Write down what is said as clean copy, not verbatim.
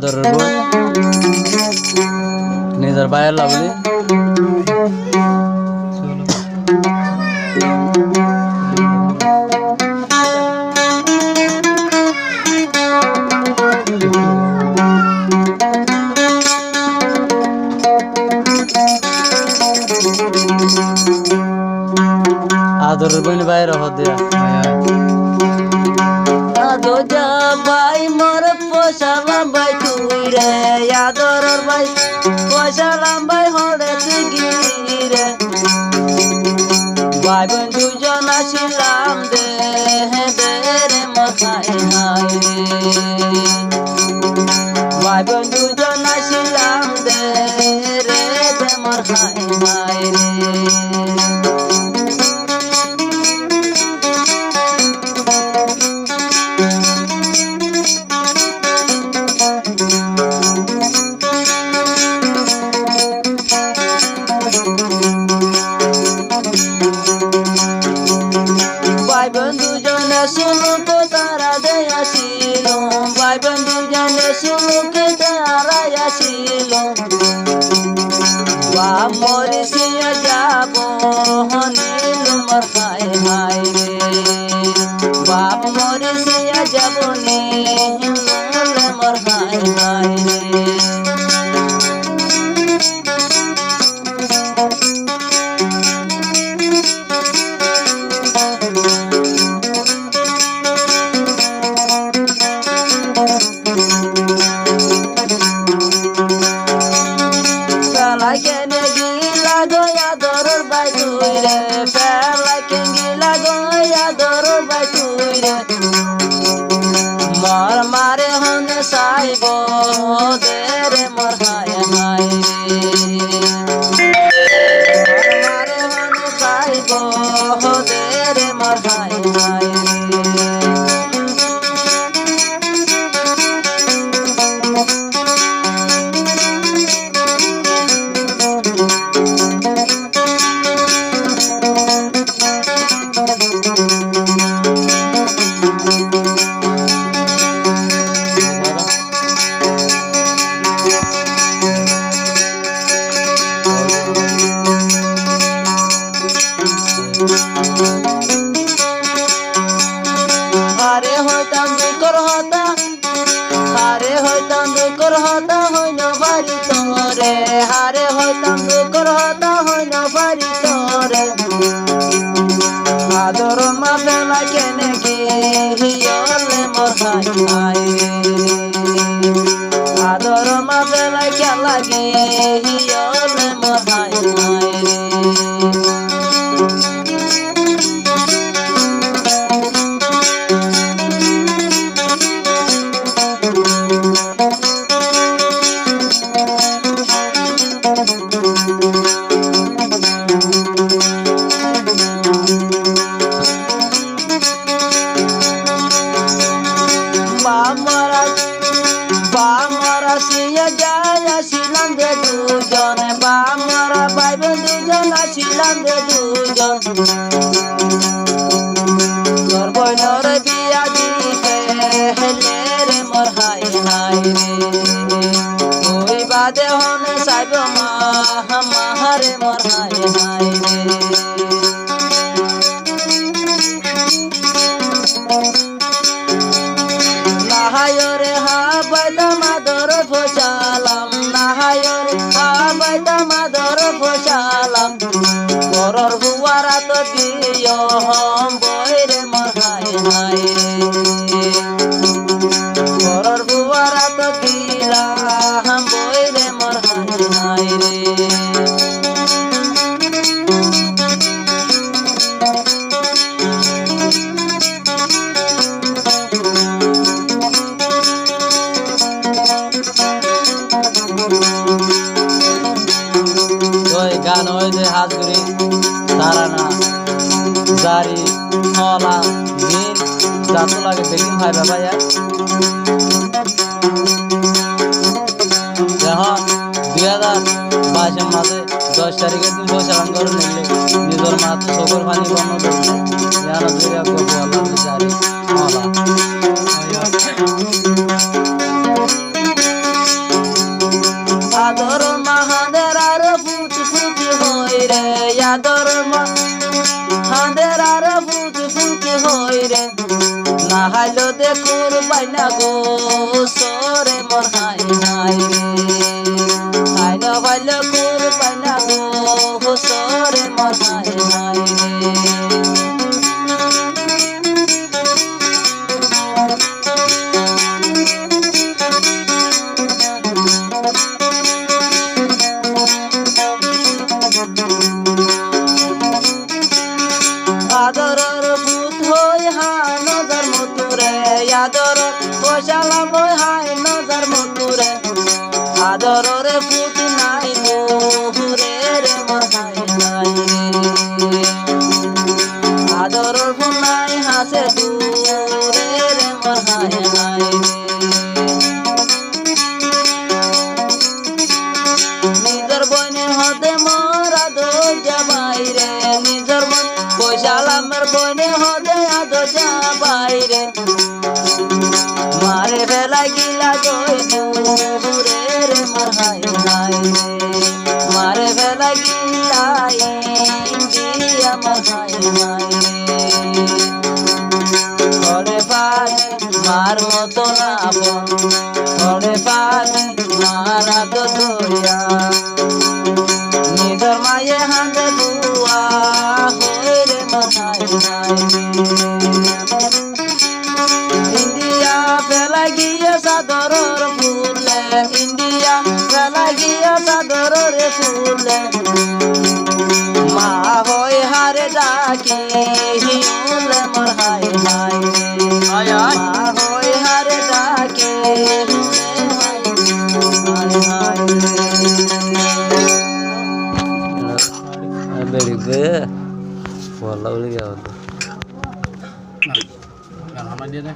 আদরের বোন নিজের ভাইয়ের লাভলি আদরের বোন ভাইয়ের হদিয়া আদো যা ভাই মোর পোষালাম ভাই তুই রে আদরের ভাই পোষালাম ভাই হরে তুই গিরি রে ভাই বোন দুজন আসিলাম দে রে মোর হাই হাই রে ভাই বোন দুজন আসিলাম দে মোর হাই হাই রে ভাই বন্ধু জনে শুনুকে তারা দেয়াছিল ভাই বন্ধু জনে শুনুকে তারা আসিল বা মরিসিয়া যাব নীল মোর হাই হাই রে বাপ মরিসিয়া যাব নীল মোর হাই হাই রে Like gila goya doror bai tuire fer like gila goya doror bai tuire mar mare hone saibo dere mor hai hai mar mare hone saibo dere mor hai hai হারে হইতাম দুকর হতা হারে হইতাম দুকর হতা হইন বাড়ি তোরে হারে হইতাম দুকর হতা হইন বাড়ি তোরে আদর মা বেলা কেনে গে হিয়লে মোর হাই হাই আদর মা বেলা কে লাগে হিয়লে মোর হাই হাই বামরা সিয়া যায় আসিলাম দে দুজন বামরা ভাই বোন দুজন আসিলাম দে দুজন তোর বোনের বিয়া দিতে হেলে রে মোর হাই হাই রে ওই বাদে হনে সাইব মা মাহারে মোর হাই হাই রে নাহায়রে হা বাইদা মাদর ফসালাম নাহায়রে হা বাইদা মাদর ফসালাম করর বুয়ারা তো দিও হম বইরে মোর হাই হাই করর বুয়ারা তো দিলা হম বইরে মোর হাই হাই রে গান ওই যে হাত ধরে তারা না জারি হলা দিন যাত লাগে দেখিন ভাই বাবা এখন 2022 মাসে 10 তারিখের দিন বৈশাখ করে নিলে নিজের মাত্র চোখের পানি বন্ধ করলে জানো দুর্গা গল্প আল্লাহ জারি হলা পাই না গো সরে মোর হাই হাই রে আই না ভালো কুর পাই না গো সরে মোর হাই হাই রে আদরর ভূত হই হায় নজর মতুরে আদর বসালা বই হায় নজর মতুরে আদরর ভূত নাই মোরে রে মোর হায় হায় রে আদরর ভূত নাই হাসে দূরে রে মোর হায় হায় নিজর বনে হতে মোর আদর যাবাই রে নিজর বন বৈশালামের বনে হতে আদর যাবাই রে মারে বেলা গিলা গই দূরে রে মোর হাই হাই রে মারে বেলা গিলা ইন্ডিয়া মোর হাই হাই রে ওরে পানি মার মতো না বন ওরে পানি মারা তো দরিয়া নিজর মায়ে হাতে বুয়া হই রে মোর হাই হাই ইন্ডিয়া ফেলা গিয়ে সাদরর ফুলে ইন্ডিয়া ফেলা গিয়ে সাদরর ফুলে মা হই হারে ডাকি হিউলে মোর হাই হাই মা হই হারে ডাকি হাই হাই বেড়ি বে বলা বলি গেল গান হামাই দিয়ে দে